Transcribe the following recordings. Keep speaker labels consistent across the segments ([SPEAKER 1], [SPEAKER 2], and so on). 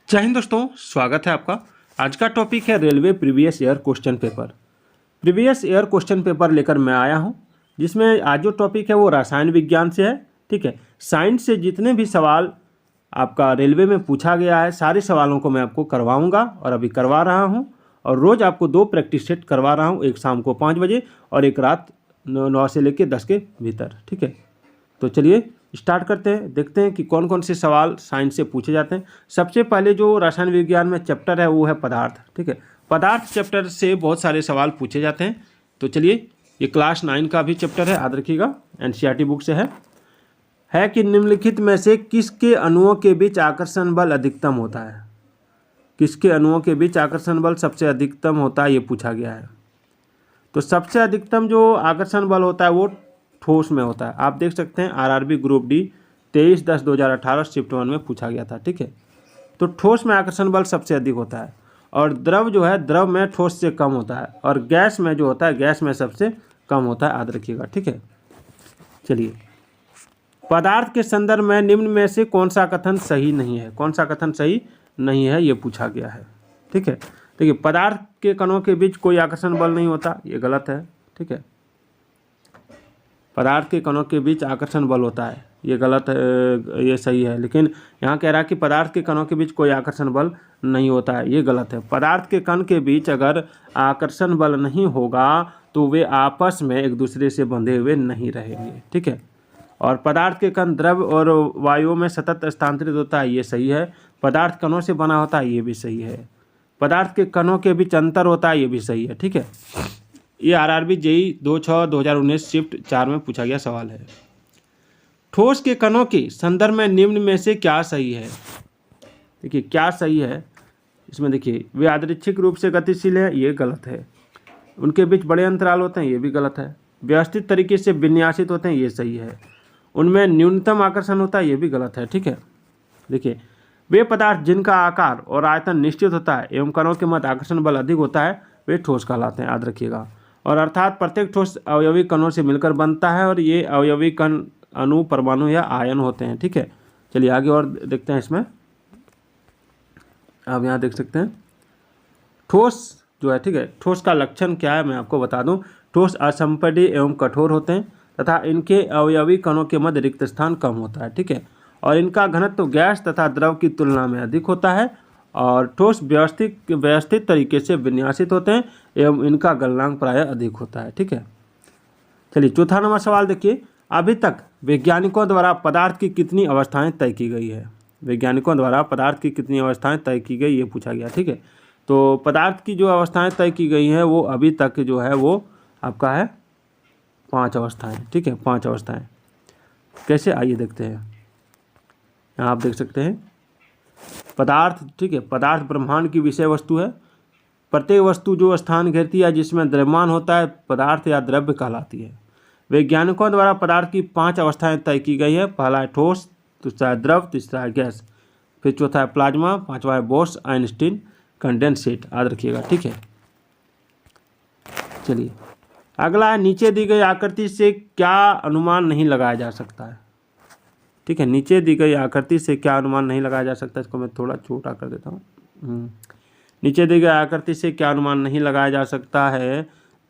[SPEAKER 1] जय हिंद दोस्तों, स्वागत है आपका। आज का टॉपिक है railway previous year question paper. Previous year question paper लेकर मैं आया हूं, जिसमें आज जो टॉपिक है वो रसायन विज्ञान से है। ठीक है, साइंस से जितने भी सवाल आपका रेलवे में पूछा गया है, सारे सवालों को मैं आपको करवाऊंगा और अभी करवा रहा हूं। और रोज़ आपको 2 प्रैक्टिस सेट करवा रहा हूं, एक शाम को 5 बजे और एक रात 9 से लेकर 10 के भीतर। ठीक है, तो चलिए स्टार्ट करते हैं, देखते हैं कि कौन कौन से सवाल साइंस से पूछे जाते हैं। सबसे पहले जो रसायन विज्ञान में चैप्टर है वो है पदार्थ। ठीक है, पदार्थ चैप्टर से बहुत सारे सवाल पूछे जाते हैं। तो चलिए, ये क्लास 9 का भी चैप्टर है, याद रखिएगा, एनसीईआरटी बुक से है कि निम्नलिखित में से किसके अणुओं के बीच आकर्षण बल अधिकतम होता है। किसके अणुओं के बीच आकर्षण बल सबसे अधिकतम होता है, ये पूछा गया है। तो सबसे अधिकतम जो आकर्षण बल होता है वो ठोस में होता है। आप देख सकते हैं आरआरबी ग्रुप डी 23/10/2018 शिफ्ट 1 में पूछा गया था। ठीक है, तो ठोस में आकर्षण बल सबसे अधिक होता है और द्रव जो है द्रव में ठोस से कम होता है और गैस में जो होता है गैस में सबसे कम होता है, याद रखिएगा। ठीक है, चलिए, पदार्थ के संदर्भ में निम्न में से कौन सा कथन सही नहीं है। कौन सा कथन सही नहीं है, ये पूछा गया है। ठीक है, देखिए, पदार्थ के कणों के बीच कोई आकर्षण बल नहीं होता, ये गलत है। ठीक है, पदार्थ के कणों के बीच आकर्षण बल होता है, ये गलत है, ये सही है। लेकिन यहाँ कह रहा है कि पदार्थ के कणों के बीच कोई आकर्षण बल नहीं होता है, ये गलत है। पदार्थ के कण के बीच अगर आकर्षण बल नहीं होगा तो वे आपस में एक दूसरे से बंधे हुए नहीं रहेंगे। ठीक है, और पदार्थ के कण द्रव और वायु में सतत स्थानांतरित होता है, ये सही है। पदार्थ कणों से बना होता है, ये भी सही है। पदार्थ के कणों के बीच अंतर होता है, ये भी सही है। ठीक है, ये आरआरबी जेई 26/2019 शिफ्ट 4 में पूछा गया सवाल है। ठोस के कणों के संदर्भ में निम्न में से क्या सही है। देखिए, क्या सही है इसमें, देखिए, वे यादृच्छिक रूप से गतिशील है, ये गलत है। उनके बीच बड़े अंतराल होते हैं, ये भी गलत है। व्यवस्थित तरीके से विन्यासित होते हैं, ये सही है। उनमें न्यूनतम आकर्षण होता है, ये भी गलत है। ठीक है, देखिए, वे पदार्थ जिनका आकार और आयतन निश्चित होता है एवं कणों के मध्य आकर्षण बल अधिक होता है वे ठोस कहलाते हैं, याद रखिएगा। और अर्थात प्रत्येक ठोस अवयवी कणों से मिलकर बनता है और ये अवयवी कण अणु, परमाणु या आयन होते हैं। ठीक है, चलिए आगे और देखते हैं। इसमें आप यहाँ देख सकते हैं ठोस जो है, ठीक है, ठोस का लक्षण क्या है मैं आपको बता दूं। ठोस असंपीड्य एवं कठोर होते हैं तथा इनके अवयवी कणों के मध्य रिक्त स्थान कम होता है। ठीक है, और इनका घनत्व गैस तथा द्रव की तुलना में अधिक होता है और ठोस व्यवस्थित तरीके से विन्यासित होते हैं एवं इनका गलनांक प्रायः अधिक होता है। ठीक है, चलिए चौथा नंबर सवाल देखिए, अभी तक वैज्ञानिकों द्वारा पदार्थ की कितनी अवस्थाएं तय की गई है। वैज्ञानिकों द्वारा पदार्थ की कितनी अवस्थाएं तय की गई, ये पूछा गया। ठीक है, तो पदार्थ की जो अवस्थाएं तय की गई हैं वो अभी तक जो है वो आपका है 5 अवस्थाएं। ठीक है, 5 अवस्थाएं कैसे, आइए देखते हैं। यहाँ आप देख सकते हैं पदार्थ। ठीक है, पदार्थ ब्रह्मांड की विषय वस्तु है। प्रत्येक वस्तु जो स्थान घेरती है जिसमें द्रव्यमान होता है पदार्थ या द्रव्य कहलाती है। वैज्ञानिकों द्वारा पदार्थ की 5 अवस्थाएं तय की गई है। पहला है ठोस, दूसरा है द्रव, तीसरा है गैस, फिर चौथा है प्लाज्मा, पांचवा है बोर्स आइंस्टीन कंडेंसेट, याद रखिएगा। ठीक है, चलिए अगला है, नीचे दी गई आकृति से क्या अनुमान नहीं लगाया जा सकता है। ठीक है, नीचे दी गई आकृति से क्या अनुमान नहीं लगाया जा सकता, इसको मैं थोड़ा छोटा कर देता हूँ। नीचे दी गई आकृति से क्या अनुमान नहीं लगाया जा सकता है,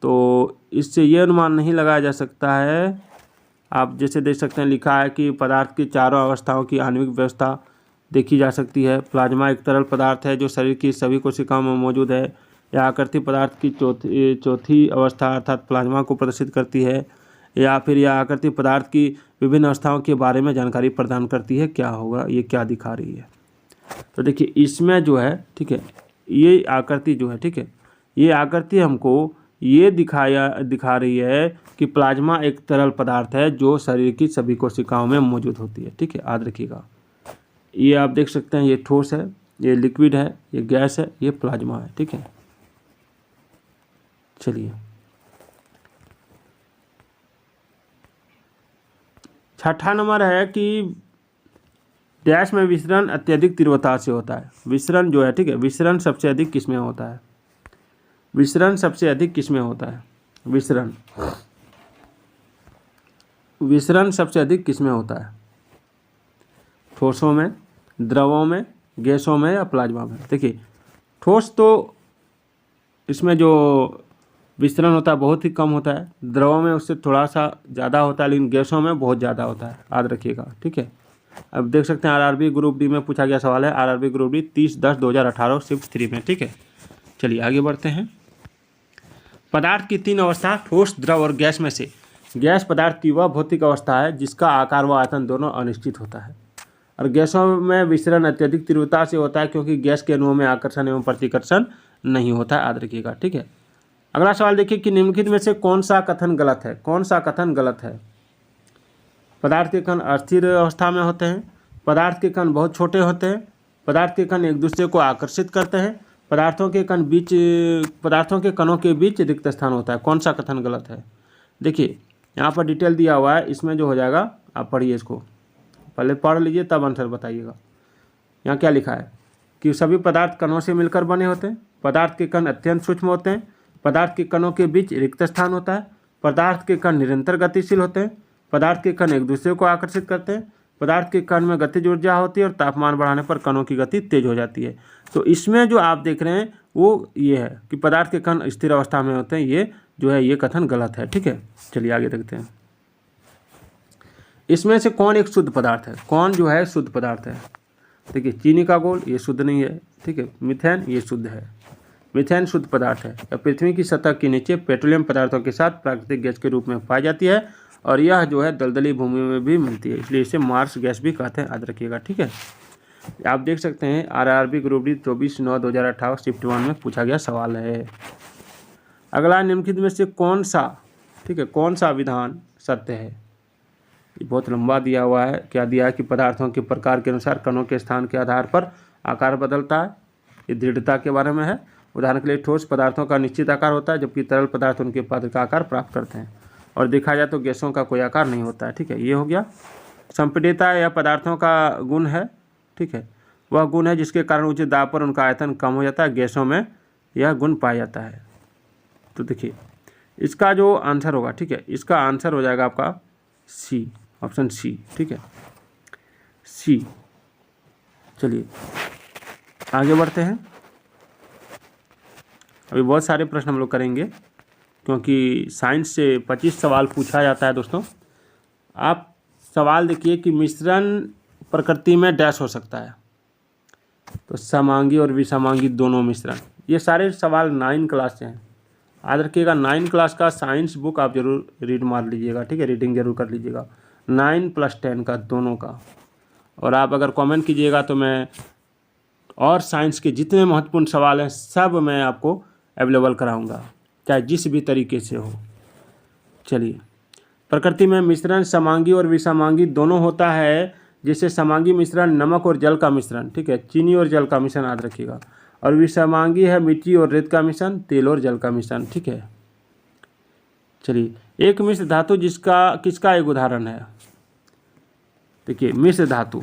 [SPEAKER 1] तो इससे ये अनुमान नहीं लगाया जा सकता है, आप जैसे देख सकते हैं लिखा है कि पदार्थ की चारों अवस्थाओं की आणविक व्यवस्था देखी जा सकती है। प्लाज्मा एक तरल पदार्थ है जो शरीर की सभी कोशिकाओं में मौजूद है। यह आकृति पदार्थ की चौथी अवस्था अर्थात प्लाज्मा को प्रदर्शित करती है। या फिर यह आकृति पदार्थ की विभिन्न अवस्थाओं के बारे में जानकारी प्रदान करती है। क्या होगा, ये क्या दिखा रही है, तो देखिए इसमें जो है, ठीक है, ये आकृति जो है, ठीक है, ये आकृति हमको ये दिखा रही है कि प्लाज्मा एक तरल पदार्थ है जो शरीर की सभी कोशिकाओं में मौजूद होती है। ठीक है, याद रखिएगा। ये आप देख सकते हैं, ये ठोस है, ये लिक्विड है, ये गैस है, ये प्लाज्मा है। ठीक है, चलिए छठा नंबर है कि डैश में विसरण अत्यधिक तीव्रता से होता है। विसरण जो है, ठीक है, विसरण सबसे अधिक किसमें होता है। विसरण सबसे अधिक किसमें होता है। विसरण सबसे अधिक किसमें होता है। ठोसों में, द्रवों में गैसों में या प्लाज्मा में। देखिए ठोस तो इसमें जो विस्तरण होता है बहुत ही कम होता है, द्रव में उससे थोड़ा सा ज़्यादा होता है, लेकिन गैसों में बहुत ज़्यादा होता है, याद रखिएगा। ठीक है, अब देख सकते हैं आरआरबी ग्रुप डी में पूछा गया सवाल है, आरआरबी ग्रुप डी 30/10/2018 शिफ्ट 3 में। ठीक है, चलिए आगे बढ़ते हैं। पदार्थ की 3 अवस्था ठोस, द्रव और गैस में से गैस पदार्थ की वह भौतिक अवस्था है जिसका आकार व आयतन दोनों अनिश्चित होता है, और गैसों में विसरण अत्यधिक तीव्रता से होता है क्योंकि गैस के अणुओं में आकर्षण एवं प्रतिकर्षण नहीं होता है, याद रखिएगा। ठीक है, अगला सवाल देखिए कि निम्नलिखित में से कौन सा कथन गलत है। कौन सा कथन गलत है? पदार्थ के कण अस्थिर अवस्था में होते हैं, पदार्थ के कण बहुत छोटे होते हैं, पदार्थ के कण एक दूसरे को आकर्षित करते हैं, पदार्थों के कणों के बीच रिक्त स्थान होता है। कौन सा कथन गलत है? देखिए यहाँ पर डिटेल दिया हुआ है, इसमें जो हो जाएगा आप पढ़िए, इसको पहले पढ़ लीजिए तब आंसर बताइएगा। यहाँ क्या लिखा है कि सभी पदार्थ कणों से मिलकर बने होते हैं, पदार्थ के कण अत्यंत सूक्ष्म होते हैं, पदार्थ के कणों के बीच रिक्त स्थान होता है, पदार्थ के कण निरंतर गतिशील होते हैं, पदार्थ के कण एक दूसरे को आकर्षित करते हैं, पदार्थ के कण में गतिज ऊर्जा होती है और तापमान बढ़ाने पर कणों की गति तेज हो जाती है। तो इसमें जो आप देख रहे हैं वो ये है कि पदार्थ के कण स्थिर अवस्था में होते हैं, ये जो है ये कथन गलत है। ठीक है, चलिए आगे देखते हैं। इसमें से कौन एक शुद्ध पदार्थ है? कौन जो है शुद्ध पदार्थ है? देखिए चीनी का घोल ये शुद्ध नहीं है। ठीक है, मीथेन ये शुद्ध है, मीथेन शुद्ध पदार्थ है। यह पृथ्वी की सतह के नीचे पेट्रोलियम पदार्थों के साथ प्राकृतिक गैस के रूप में पाई जाती है और यह जो है दलदली भूमि में भी मिलती है, इसलिए इसे मार्स गैस भी कहते हैं, याद रखिएगा। ठीक है, आप देख सकते हैं आरआरबी ग्रुप डी 24/9/2018 शिफ्ट 1 में पूछा गया सवाल है। अगला निम्नलिखित में से कौन सा, ठीक है, कौन सा विधान सत्य है? ये बहुत लंबा दिया हुआ है। क्या दिया है कि पदार्थों के प्रकार के अनुसार कणों के स्थान के आधार पर आकार बदलता है, ये दृढ़ता के बारे में है। उदाहरण के लिए ठोस पदार्थों का निश्चित आकार होता है जबकि तरल पदार्थ उनके पद का आकार प्राप्त करते हैं, और देखा जाए तो गैसों का कोई आकार नहीं होता है। ठीक है, ये हो गया। संपीडितता यह पदार्थों का गुण है। ठीक है, वह गुण है जिसके कारण उच्च दाब पर उनका आयतन कम हो जाता है, गैसों में यह गुण पाया जाता है। तो देखिए इसका जो आंसर होगा, ठीक है, इसका आंसर हो जाएगा आपका सी, ऑप्शन सी। ठीक है, सी। चलिए आगे बढ़ते हैं। अभी बहुत सारे प्रश्न हम लोग करेंगे क्योंकि साइंस से 25 सवाल पूछा जाता है दोस्तों। आप सवाल देखिए कि मिश्रण प्रकृति में डैश हो सकता है, तो समांगी और विसमांगी दोनों मिश्रण। ये सारे सवाल 9 क्लास से हैं, याद रखिएगा। 9 क्लास का साइंस बुक आप जरूर रीड मार लीजिएगा। ठीक है, रीडिंग जरूर कर लीजिएगा 9 + 10 का दोनों का। और आप अगर कमेंट कीजिएगा तो मैं और साइंस के जितने महत्वपूर्ण सवाल हैं सब मैं आपको अवेलेबल कराऊंगा, चाहे जिस भी तरीके से हो। चलिए, प्रकृति में मिश्रण समांगी और विसमांगी दोनों होता है। जैसे समांगी मिश्रण नमक और जल का मिश्रण, ठीक है, चीनी और जल का मिश्रण, याद रखिएगा। और विसमांगी है मिट्टी और रेत का मिश्रण, तेल और जल का मिश्रण। ठीक है, चलिए, एक मिश्र धातु किसका एक उदाहरण है? देखिए मिश्र धातु,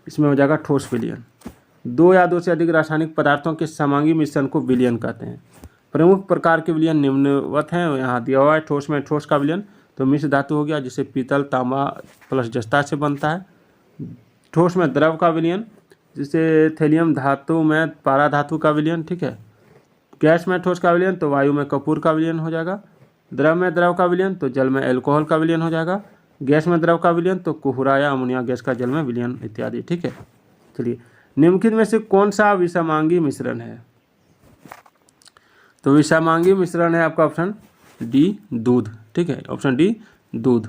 [SPEAKER 1] इसमें हो जाएगा ठोस विलयन। 2 या 2 से अधिक रासायनिक पदार्थों के समांगी मिश्रण को विलयन कहते हैं। प्रमुख प्रकार के विलयन निम्नवत हैं, यहाँ दिया हुआ है। ठोस में ठोस का विलयन तो मिश्र धातु हो गया, जिसे पीतल, तांबा प्लस जस्ता से बनता है। ठोस में द्रव का विलयन, जिसे थेलियम धातु में पारा धातु का विलयन। ठीक है, गैस में ठोस का विलयन तो वायु में कपूर का विलयन हो जाएगा। द्रव में द्रव का विलयन तो जल में एल्कोहल का विलयन हो जाएगा। गैस में द्रव का विलयन तो कोहरा या अमोनिया गैस का जल में विलयन इत्यादि। ठीक है, चलिए, निम्नलिखित में से कौन सा विसमांगी मिश्रण है? तो विसमांगी मिश्रण है आपका ऑप्शन डी, दूध। ठीक है, ऑप्शन डी, दूध।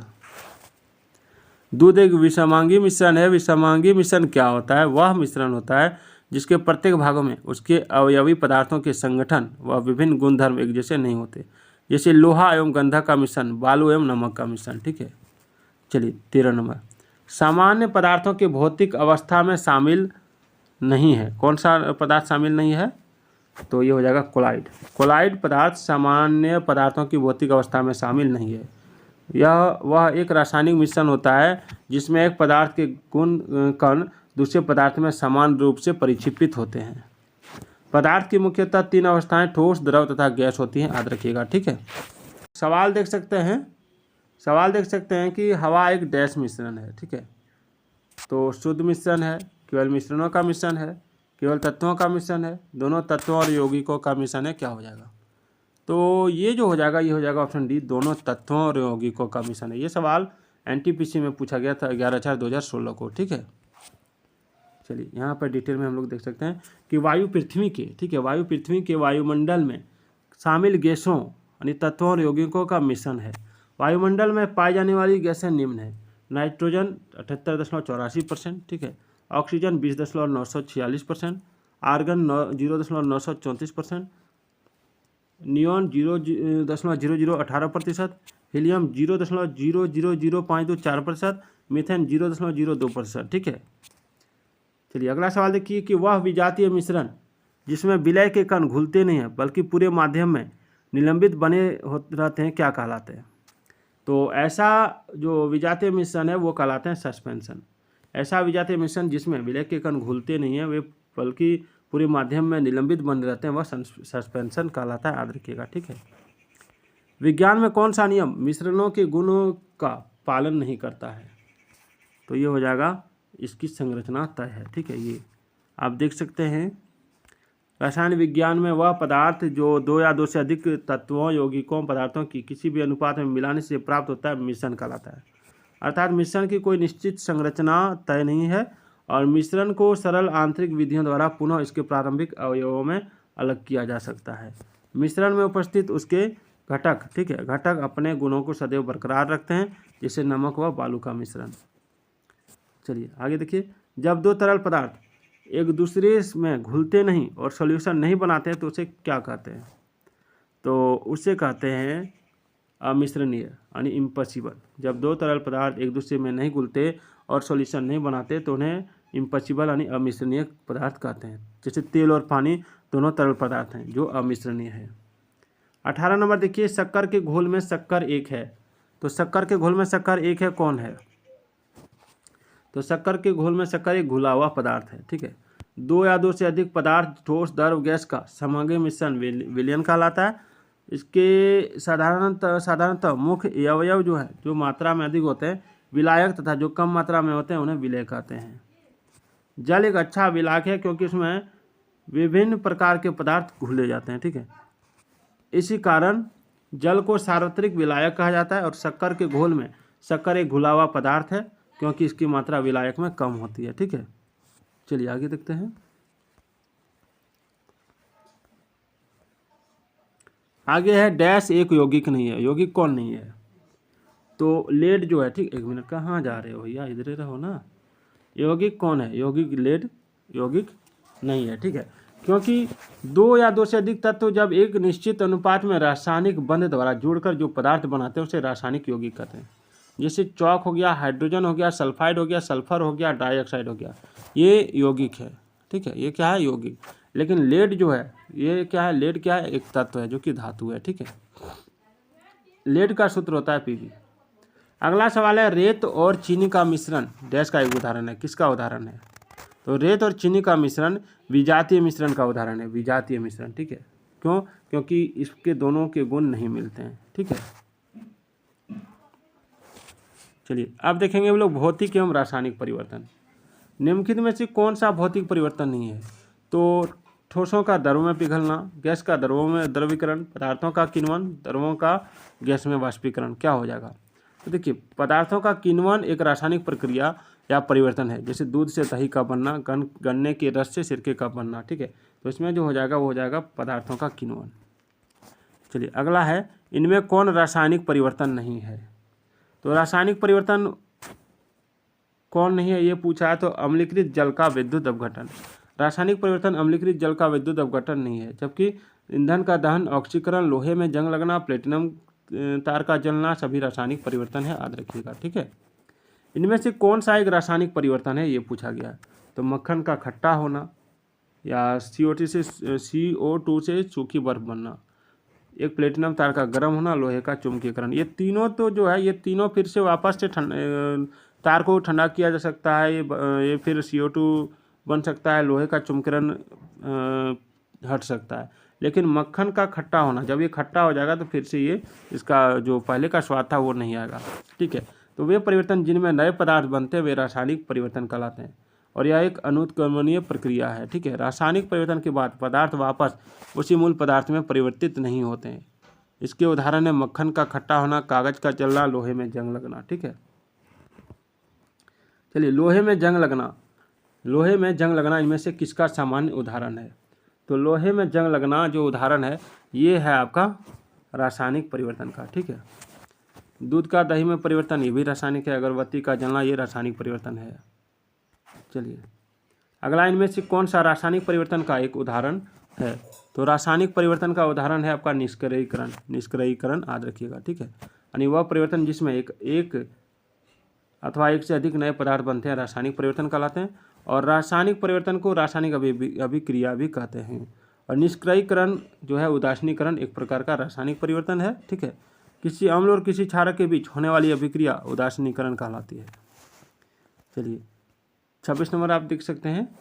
[SPEAKER 1] दूध एक विसमांगी मिश्रण है। विसमांगी मिश्रण क्या होता है? वह मिश्रण होता है जिसके प्रत्येक भागों में उसके अवयवी पदार्थों के संगठन व विभिन्न गुणधर्म एक जैसे नहीं होते, जैसे लोहा एवं गंधक का मिश्रण, बालू एवं नमक का मिश्रण। ठीक है, चलिए 13 नंबर, सामान्य पदार्थों के भौतिक अवस्था में शामिल नहीं है। कौन सा पदार्थ शामिल नहीं है? तो ये हो जाएगा कोलाइड। कोलाइड पदार्थ सामान्य पदार्थों की भौतिक अवस्था में शामिल नहीं है। वह एक रासायनिक मिश्रण होता है जिसमें एक पदार्थ के गुण कण दूसरे पदार्थ में समान रूप से परिक्षेपित होते हैं। पदार्थ की मुख्यतः 3 अवस्थाएं ठोस, द्रव तथा गैस होती हैं, याद रखिएगा। ठीक है, सवाल देख सकते हैं कि हवा एक डैश मिश्रण है। ठीक है, तो शुद्ध मिश्रण है, केवल मिश्रणों का मिश्रण है, केवल तत्वों का मिश्रण है, दोनों तत्वों और यौगिकों का मिश्रण है, क्या हो जाएगा? तो ये जो हो जाएगा ये हो जाएगा ऑप्शन डी, दोनों तत्वों और यौगिकों का मिश्रण है। ये सवाल एनटीपीसी में पूछा गया था 11/4/2016 को, ठीक है। चलिए यहाँ पर डिटेल में हम लोग देख सकते हैं कि वायु पृथ्वी के, ठीक है, वायु पृथ्वी के वायुमंडल में शामिल गैसों यानी तत्वों और यौगिकों का मिश्रण है। वायुमंडल में पाई जाने वाली गैसें निम्न है: नाइट्रोजन 78.84%, ठीक है, oxygen 20.946%, argon 0.934%, neon 0.0018%, helium 0.00052%, methane 0.02%, ठीक है। चलिए अगला सवाल देखिए कि वह विजातीय मिश्रण जिसमें विलय के कण घुलते नहीं हैं बल्कि पूरे माध्यम में निलंबित बने रहते हैं, क्या कहलाते हैं? तो ऐसा जो विजातीय मिश्रण है वो कहलाते हैं सस्पेंशन। ऐसा विजातीय मिश्रण जिसमें विलय के कण घुलते नहीं हैं वे बल्कि पूरे माध्यम में निलंबित बने रहते हैं वह सस्पेंशन कहलाता है, याद रखिएगा, ठीक है। विज्ञान में कौन सा नियम मिश्रणों के गुणों का पालन नहीं करता है? तो ये हो जाएगा इसकी संरचना तय है, ठीक है। ये आप देख सकते हैं रसायन विज्ञान में वह पदार्थ जो दो या दो से अधिक तत्वों यौगिकों पदार्थों की किसी भी अनुपात में मिलाने से प्राप्त होता है मिश्रण कहलाता है। अर्थात मिश्रण की कोई निश्चित संरचना तय नहीं है और मिश्रण को सरल आंतरिक विधियों द्वारा पुनः इसके प्रारंभिक अवयवों में अलग किया जा सकता है। मिश्रण में उपस्थित उसके घटक, ठीक है, घटक अपने गुणों को सदैव बरकरार रखते हैं, जैसे नमक व बालू का मिश्रण। चलिए आगे देखिए, जब दो तरल पदार्थ एक दूसरे में घुलते नहीं और सॉल्यूशन नहीं बनाते हैं तो उसे क्या कहते हैं? तो उसे कहते हैं अमिश्रणीय यानी इम्पॉसिबल। जब दो तरल पदार्थ एक दूसरे में नहीं घुलते और सॉल्यूशन नहीं बनाते तो उन्हें इम्पॉसिबल यानी अमिश्रणीय पदार्थ कहते हैं। जैसे तेल और पानी दोनों तरल पदार्थ हैं जो अमिश्रणीय है। 18 नंबर देखिए, शक्कर के घोल में शक्कर एक है। तो शक्कर के घोल में शक्कर एक है, कौन है? तो शक्कर के घोल में शक्कर एक घुला हुआ पदार्थ है, ठीक है। दो या दो से अधिक पदार्थ ठोस द्रव गैस का समग्र मिश्रण विलयन कहलाता है। इसके साधारणतः मुख्य अवयव जो है जो मात्रा में अधिक होते हैं विलायक तथा जो कम मात्रा में होते हैं उन्हें विलय कहते हैं। जल एक अच्छा विलायक है क्योंकि इसमें विभिन्न प्रकार के पदार्थ घुले जाते हैं, ठीक है। इसी कारण जल को सार्वत्रिक विलायक कहा जाता है और शक्कर के घोल में शक्कर एक घुला हुआ पदार्थ है क्योंकि इसकी मात्रा विलायक में कम होती है, ठीक है। चलिए आगे देखते हैं। आगे है डैश एक यौगिक नहीं है। यौगिक कौन नहीं है? तो लेड जो है, ठीक, एक मिनट, कहाँ जा रहे हो भैया, इधर रहो ना। यौगिक कौन है? यौगिक लेड यौगिक नहीं है, ठीक है, क्योंकि दो या दो से अधिक तत्व जब एक निश्चित अनुपात में रासायनिक बंध द्वारा जुड़कर जो पदार्थ बनाते हैं उसे रासायनिक यौगिक कहते हैं। जैसे चौक हो गया, हाइड्रोजन हो गया, सल्फाइड हो गया, सल्फर हो गया, डाइऑक्साइड हो गया, ये यौगिक है, ठीक है, ये क्या है? यौगिक। लेकिन लेड जो है ये क्या है? लेड क्या है? एक तत्व है जो कि धातु है, ठीक है। लेड का सूत्र होता है Pb। अगला सवाल है, रेत और चीनी का मिश्रण डैश का एक उदाहरण है। किसका उदाहरण है? तो रेत और चीनी का मिश्रण विजातीय मिश्रण का उदाहरण है। विजातीय मिश्रण, ठीक है, क्यों? क्योंकि इसके दोनों के गुण नहीं मिलते हैं, ठीक है। चलिए अब देखेंगे हम लोग भौतिक एवं रासायनिक परिवर्तन। निम्नलिखित में से कौन सा भौतिक परिवर्तन नहीं है? तो ठोसों का द्रव में पिघलना, गैस का द्रवों में द्रवीकरण, पदार्थों का किण्वन, द्रवों का गैस में वाष्पीकरण, क्या हो जाएगा? तो देखिए, पदार्थों का किण्वन एक रासायनिक प्रक्रिया या परिवर्तन है, जैसे दूध से दही का बनना, गन्ने के रस से सिरके का बनना, ठीक है। तो इसमें जो हो जाएगा वो हो जाएगा पदार्थों का किण्वन। चलिए अगला है, इनमें कौन रासायनिक परिवर्तन नहीं है? तो रासायनिक परिवर्तन कौन नहीं है ये पूछा है, तो अम्लीकृत जल का विद्युत अपघटन। रासायनिक परिवर्तन अम्लीकृत जल का विद्युत अपघटन नहीं है, जबकि ईंधन का दहन, ऑक्सीकरण, लोहे में जंग लगना, प्लेटिनम तार का जलना सभी रासायनिक परिवर्तन है, याद रखिएगा, ठीक है। इनमें से कौन सा एक रासायनिक परिवर्तन है ये पूछा गया है। तो मक्खन का खट्टा होना या CO2 से सूखी बर्फ बनना, एक प्लेटिनम तार का गर्म होना, लोहे का चुंबकीकरण, ये तीनों तो जो है ये तीनों फिर से वापस से तार को ठंडा किया जा सकता है। ये फिर CO2 बन सकता है, लोहे का चुंबकीकरण हट सकता है। लेकिन मक्खन का खट्टा होना, जब ये खट्टा हो जाएगा तो फिर से ये इसका जो पहले का स्वाद था वो नहीं आएगा, ठीक है। तो वे परिवर्तन जिनमें नए पदार्थ बनते हैं वे रासायनिक परिवर्तन कहलाते हैं। और यह एक अनुत्क्रमणीय प्रक्रिया है। ठीक है, रासायनिक परिवर्तन के बाद पदार्थ वापस उसी मूल पदार्थ में परिवर्तित नहीं होते हैं। इसके उदाहरण है मक्खन का खट्टा होना, कागज का जलना, लोहे में जंग लगना। ठीक है, चलिए लोहे में जंग लगना, लोहे में जंग लगना इनमें से किसका सामान्य उदाहरण है? तो लोहे में जंग लगना जो उदाहरण है ये है आपका रासायनिक परिवर्तन का। ठीक है, दूध का दही में परिवर्तन ये भी रासायनिक है, अगरबत्ती का जलना ये रासायनिक परिवर्तन है। चलिए अगला, इनमें से कौन सा रासायनिक परिवर्तन का एक उदाहरण है? तो रासायनिक परिवर्तन का उदाहरण है आपका निष्क्रियीकरण। निष्क्रियीकरण याद रखिएगा। ठीक है, यानी वह परिवर्तन जिसमें एक अथवा एक से अधिक नए पदार्थ बनते हैं रासायनिक परिवर्तन कहलाते हैं। और रासायनिक परिवर्तन को रासायनिक अभिक्रिया भी कहते हैं। और निष्क्रियीकरण जो है उदासीनीकरण एक प्रकार का रासायनिक परिवर्तन है। ठीक है, किसी अम्ल और किसी क्षारक के बीच होने वाली अभिक्रिया उदासीनीकरण कहलाती है। चलिए 26 नंबर आप देख सकते हैं,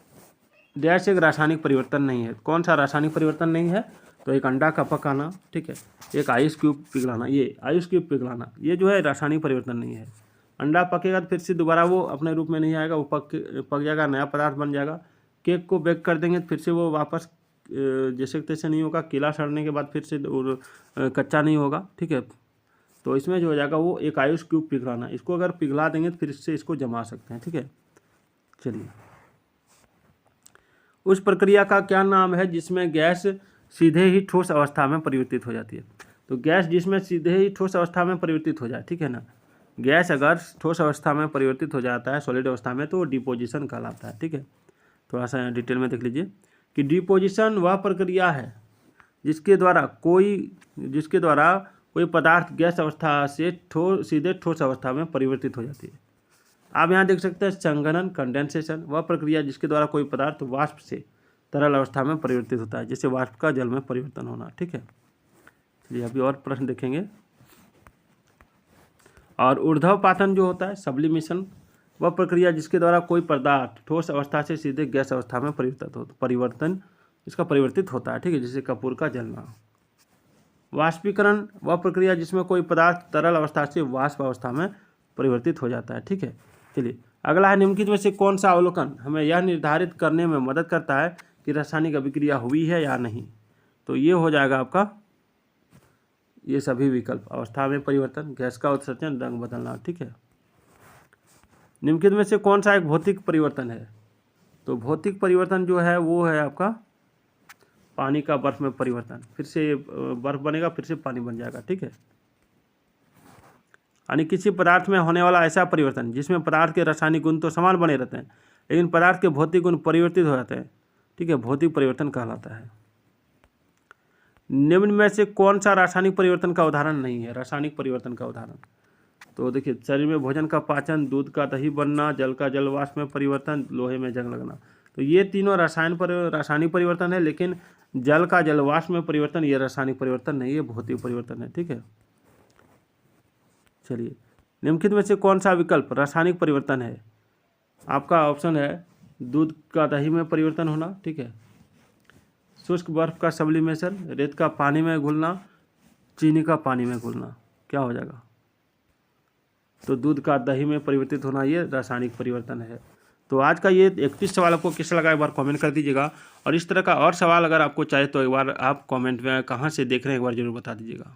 [SPEAKER 1] डैश एक रासायनिक परिवर्तन नहीं है। कौन सा रासायनिक परिवर्तन नहीं है? तो एक अंडा का पकाना, ठीक है, एक आइस क्यूब पिघलाना, ये आइस क्यूब पिघलाना ये जो है रासायनिक परिवर्तन नहीं है। अंडा पकेगा तो फिर से दोबारा वो अपने रूप में नहीं आएगा, वो पक जाएगा, नया पदार्थ बन जाएगा। केक को बेक कर देंगे तो फिर से वो वापस जैसे तैसे नहीं होगा, केला सड़ने के बाद फिर से कच्चा नहीं होगा। ठीक है, तो इसमें जो हो जाएगा वो एक आइस क्यूब पिघलाना, इसको अगर पिघला देंगे तो फिर से इसको जमा सकते हैं। ठीक है, चलिए उस प्रक्रिया का क्या नाम है जिसमें गैस सीधे ही ठोस अवस्था में परिवर्तित हो जाती है? तो गैस जिसमें सीधे ही ठोस अवस्था में परिवर्तित हो जाए, ठीक है ना, गैस अगर ठोस अवस्था में परिवर्तित हो जाता है सॉलिड अवस्था में तो वो डिपोजिशन कहलाता है। ठीक है, थोड़ा सा डिटेल में देख लीजिए कि डिपोजिशन वह प्रक्रिया है जिसके द्वारा कोई पदार्थ गैस अवस्था से सीधे ठोस अवस्था में परिवर्तित हो जाती है। आप यहाँ देख सकते हैं संघनन, कंडेंसेशन वह प्रक्रिया जिसके द्वारा कोई पदार्थ वाष्प से तरल अवस्था में परिवर्तित होता है, जैसे वाष्प का जल में परिवर्तन होना। ठीक है, चलिए अभी और प्रश्न देखेंगे। और ऊर्ध्वपातन जो होता है सब्लिमेशन वह प्रक्रिया जिसके द्वारा कोई पदार्थ ठोस अवस्था से सीधे गैस अवस्था में परिवर्तित होता है। ठीक है, जैसे कपूर का जलना। वाष्पीकरण वह प्रक्रिया जिसमें कोई पदार्थ तरल अवस्था से वाष्प अवस्था में परिवर्तित हो जाता है। ठीक है, चलिए अगला है निम्नलिखित में से कौन सा अवलोकन हमें यह निर्धारित करने में मदद करता है कि रासायनिक अभिक्रिया हुई है या नहीं? तो ये हो जाएगा आपका ये सभी विकल्प, अवस्था में परिवर्तन, गैस का उत्सर्जन, रंग बदलना। ठीक है, निम्नलिखित में से कौन सा एक भौतिक परिवर्तन है? तो भौतिक परिवर्तन जो है वो है आपका पानी का बर्फ में परिवर्तन, फिर से बर्फ बनेगा फिर से पानी बन जाएगा। ठीक है, यानी किसी पदार्थ में होने वाला ऐसा परिवर्तन जिसमें पदार्थ के रासायनिक गुण तो समान बने रहते हैं लेकिन पदार्थ के भौतिक गुण परिवर्तित हो जाते हैं। ठीक है, भौतिक परिवर्तन कहलाता है। निम्न में से कौन सा रासायनिक परिवर्तन का उदाहरण नहीं है? रासायनिक परिवर्तन का उदाहरण तो देखिए शरीर में भोजन का पाचन, दूध का दही बनना, जल का जल वाष्प में परिवर्तन, लोहे में जंग लगना। तो ये तीनों रासायनिक परिवर्तन है, लेकिन जल का जल वाष्प में परिवर्तन ये रासायनिक परिवर्तन नहीं है, भौतिक परिवर्तन है। ठीक है, चलिए निम्नलिखित में से कौन सा विकल्प रासायनिक परिवर्तन है? आपका ऑप्शन है दूध का दही में परिवर्तन होना, ठीक है, शुष्क बर्फ का सब्लिमेशन, रेत का पानी में घुलना, चीनी का पानी में घुलना। क्या हो जाएगा? तो दूध का दही में परिवर्तित होना ये रासायनिक परिवर्तन है। तो आज का ये 31 सवाल आपको कैसा लगा एक बार कमेंट कर दीजिएगा। और इस तरह का और सवाल अगर आपको चाहिए तो एक बार आप कमेंट में कहाँ से देख रहे हैं एक बार जरूर बता दीजिएगा।